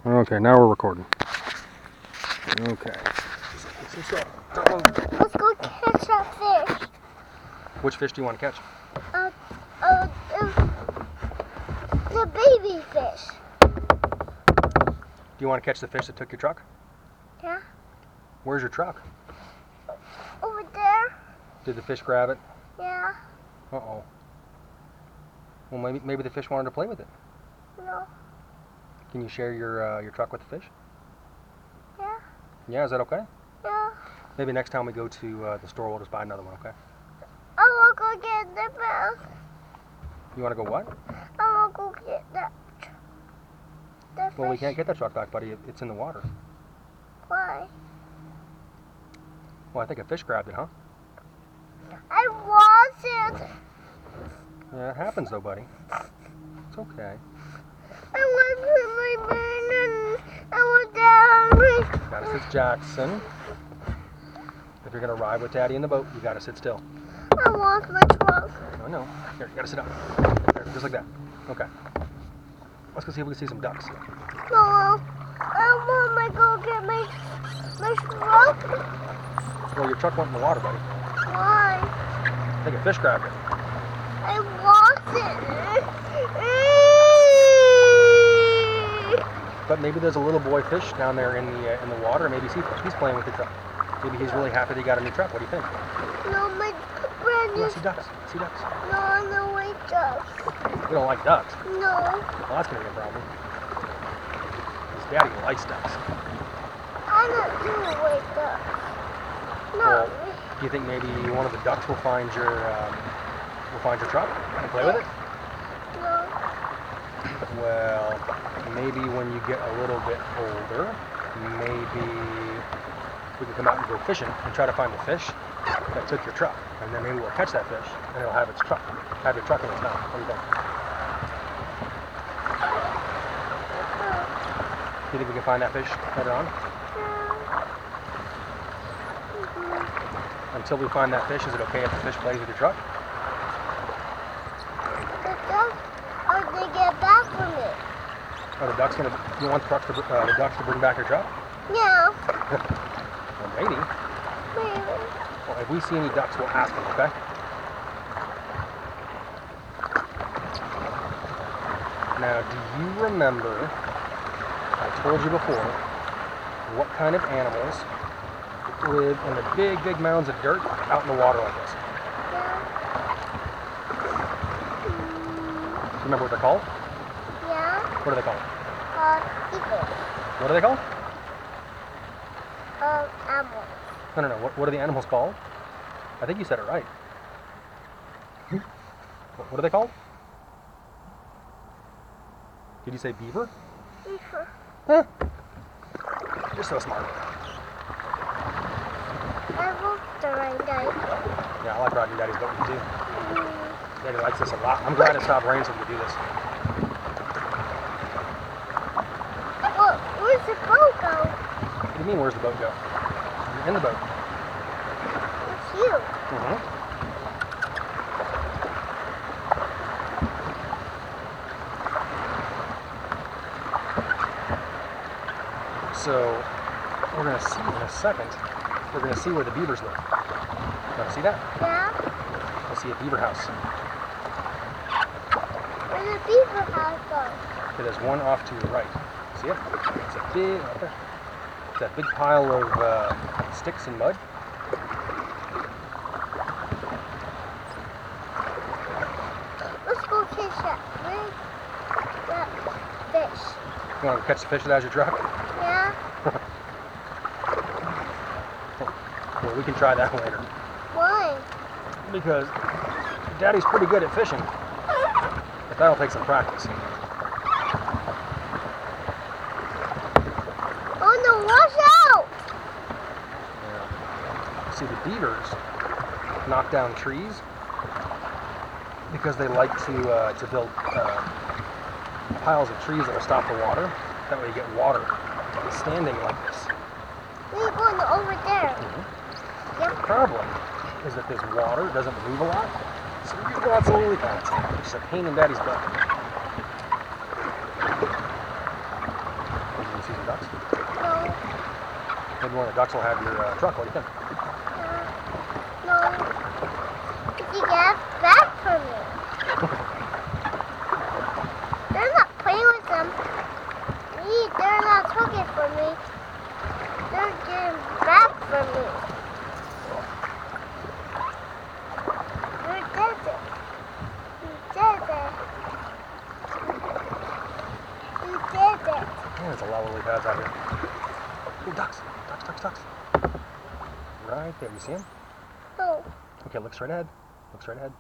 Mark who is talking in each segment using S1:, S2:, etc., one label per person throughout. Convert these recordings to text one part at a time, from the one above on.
S1: Okay, now we're recording. Okay.
S2: Let's go catch that fish.
S1: Which fish do you want to catch?
S2: The baby fish.
S1: Do you want to catch the fish that took your truck?
S2: Yeah.
S1: Where's your truck?
S2: Over there.
S1: Did the fish grab it?
S2: Yeah.
S1: Uh-oh. Well, maybe the fish wanted to play with it.
S2: No.
S1: Can you share your truck with the fish?
S2: Yeah.
S1: Yeah, is that okay?
S2: Yeah.
S1: Maybe next time we go to the store, we'll just buy another one, okay?
S2: I want to go get the fish.
S1: You want to go what?
S2: I want to go get the fish.
S1: Well, we can't get that truck back, buddy. It's in the water.
S2: Why?
S1: Well, I think a fish grabbed it, huh?
S2: I want it.
S1: Yeah, it happens though, buddy. It's okay.
S2: I want to my man and I want down.
S1: Gotta sit Jackson. If you're gonna ride with Daddy in the boat, you gotta sit still.
S2: I want my truck.
S1: Oh no. Here, you gotta sit up. There, just like that. Okay. Let's go see if we can see some ducks.
S2: No, I want to go get my truck.
S1: Well, your truck went in the water, buddy.
S2: Why?
S1: I think a fish grabbed it.
S2: I want it.
S1: But maybe there's a little boy fish down there in the water. Maybe he's playing with the truck. Maybe he's really happy that he got a new truck. What do you think?
S2: No, my brand new.
S1: Yeah, see ducks. See ducks.
S2: No, no, wait, ducks.
S1: You don't like ducks.
S2: No.
S1: Well, that's gonna be a problem. His daddy likes ducks.
S2: I don't do wait, ducks. No.
S1: Well, do you think maybe one of the ducks will find your truck and play with it?
S2: No.
S1: Well, maybe when you get a little bit older, maybe we can come out and go fishing and try to find the fish that took your truck, and then maybe we'll catch that fish and it'll have your truck in its mouth. What do you think? Do you think we can find that fish later on? Until we find that fish, is it okay if the fish plays with your truck?
S2: The ducks, or they get back from it.
S1: Are the ducks gonna? You want the ducks to bring back your truck?
S2: Yeah.
S1: Well, maybe.
S2: Maybe.
S1: Well, if we see any ducks, we'll ask them. Okay. Now, do you remember? I told you before. What kind of animals live in the big, big mounds of dirt out in the water like this?
S2: Yeah.
S1: Remember what they're called?
S2: Yeah.
S1: What are they called?
S2: Eagles.
S1: What are they called?
S2: Animals.
S1: No. What are the animals called? I think you said it right. What are they called? Did you say beaver?
S2: Beaver.
S1: Huh. You're so smart.
S2: I love the rain guy.
S1: Yeah, I like riding Daddy's boat with you too. Daddy likes this a lot. I'm glad it stopped raining so we could do this.
S2: Well, where's the boat go?
S1: What do you mean, where's the boat go? You're in the boat.
S2: It's you.
S1: Mm-hmm. So, we're going to see in a second, we're going to see where the beavers live. Want to see that?
S2: Yeah.
S1: Let's see a beaver house.
S2: Where's the beaver house go?
S1: Okay, there's one off to your right. See it? It's a big, right there. It's that big pile of sticks and mud.
S2: Let's go catch that fish.
S1: You want to catch the fish that has your truck?
S2: Yeah.
S1: Well, we can try that later.
S2: Why?
S1: Because Daddy's pretty good at fishing. But that'll take some practice.
S2: Oh no, watch out!
S1: Yeah. See, the beavers knock down trees because they like to build piles of trees that will stop the water. That way you get water standing like this.
S2: We're going over there.
S1: Mm-hmm.
S2: Yep.
S1: The problem is that this water doesn't move a lot, so you go out slowly fast. It's a pain in Daddy's butt. ducks?
S2: No.
S1: Maybe one of the ducks will have your truck. What do you think?
S2: No. Did you get back from me? They're not playing with them. They're not talking for me. They're getting back from me. You did it. You did it. You did it.
S1: Oh, there's a lot of lily pads out here. Oh, ducks. Ducks. Right there. You see them?
S2: Oh,
S1: Okay, look straight ahead. Look straight ahead.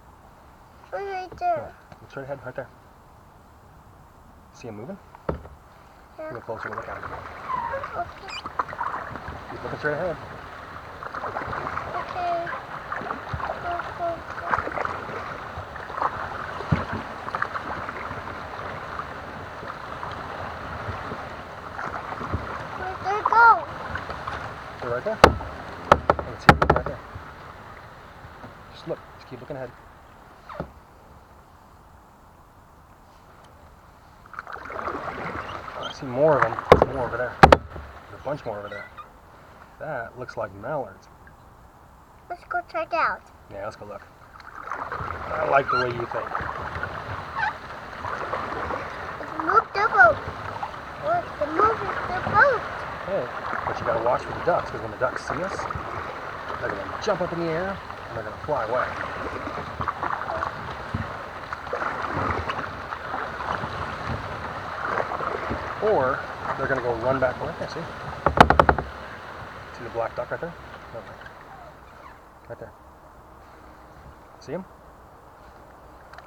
S2: right there.
S1: Look straight ahead, right there. See them moving?
S2: Yeah.
S1: Get closer and look at them.
S2: Okay.
S1: Keep looking straight ahead.
S2: Okay. Go. Where'd they go?
S1: They're right there. Oh, let's see them right there. Just look. Just keep looking ahead. Oh, I see more of them. There's more over there. There's a bunch more over there. That looks like mallards.
S2: Let's go check out.
S1: Yeah, let's go look. I like the way you think.
S2: Let's move the boat. Let's move the boat.
S1: Hey, but you gotta watch for the ducks, because when the ducks see us, they're gonna jump up in the air and they're gonna fly away. Or they're gonna go run back right there. See the black duck right there? Right there. See them?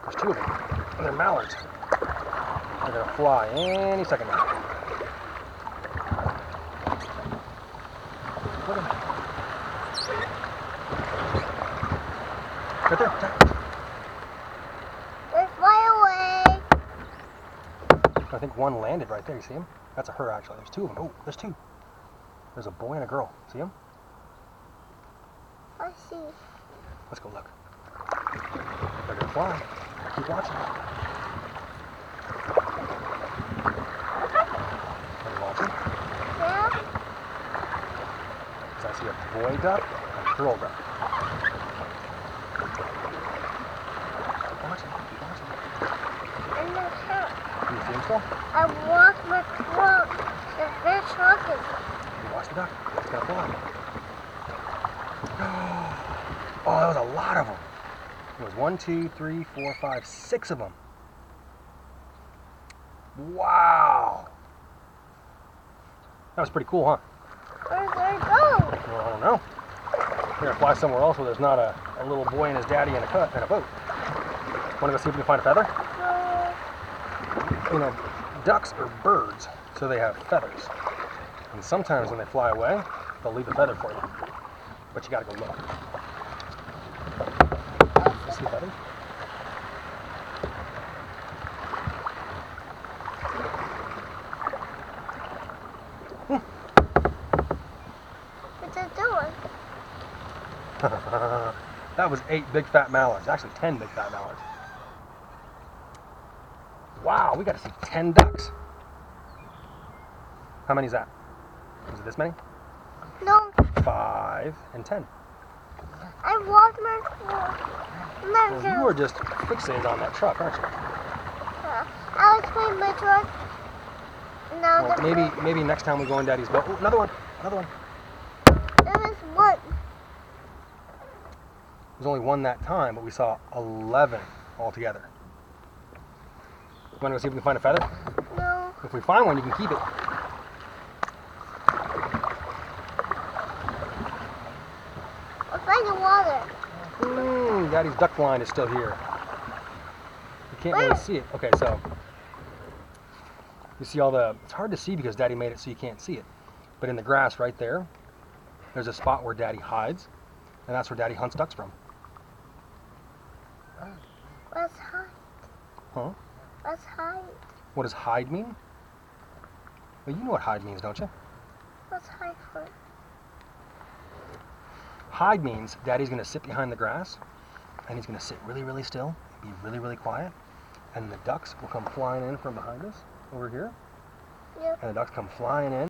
S1: There's two of them. And they're mallards. They're gonna fly any second now. Look at them. Right there.
S2: Let's fly away.
S1: I think one landed right there. You see him? That's a her, actually. There's two of them. Oh, there's two. There's a boy and a girl. See him?
S2: I see.
S1: Let's go look. They're gonna fly. Keep watching. Are you watching?
S2: Yeah?
S1: So I see a boy duck and a girl duck. Keep watching.
S2: In the truck.
S1: Can you see him still?
S2: I walked my truck. They're trucking.
S1: You watch the duck. It's gonna fly. Oh, that was a lot of them. It was 1, 2, 3, 4, 5, 6 of them. Wow. That was pretty cool, huh?
S2: Where'd they go?
S1: Well, I don't know. We're gonna fly somewhere else where there's not a little boy and his daddy in a boat. Wanna go see if we can find a feather?
S2: No.
S1: You know, ducks are birds, so they have feathers. And sometimes when they fly away, they'll leave a feather for you. But you gotta go look. You see feathers?
S2: What's it doing?
S1: That was 8 big fat mallards. Actually 10 big fat mallards. Wow, we got to see 10 ducks. How many is that? Is it this many?
S2: No.
S1: 5 and 10.
S2: I walked my
S1: Well, you are just fixated on that truck, aren't you?
S2: I was playing my truck. Now
S1: Well, maybe next time we go in Daddy's boat. Oh, another one.
S2: There was one.
S1: There's only one that time, but we saw 11 altogether. You want to go see if we can find a feather?
S2: No.
S1: If we find one, you can keep it.
S2: I'll find the water.
S1: Daddy's duck blind is still here. You can't really see it. Okay, so you see all the. It's hard to see because Daddy made it so you can't see it. But in the grass right there, there's a spot where Daddy hides, and that's where Daddy hunts ducks from.
S2: Let's hide.
S1: Huh?
S2: Let's hide.
S1: What does hide mean? Well, you know what hide means, don't you?
S2: Let's hide for.
S1: Hide means Daddy's going to sit behind the grass, and he's going to sit really, really still, be really, really quiet, and the ducks will come flying in from behind us over here.
S2: Yep.
S1: And the ducks come flying in.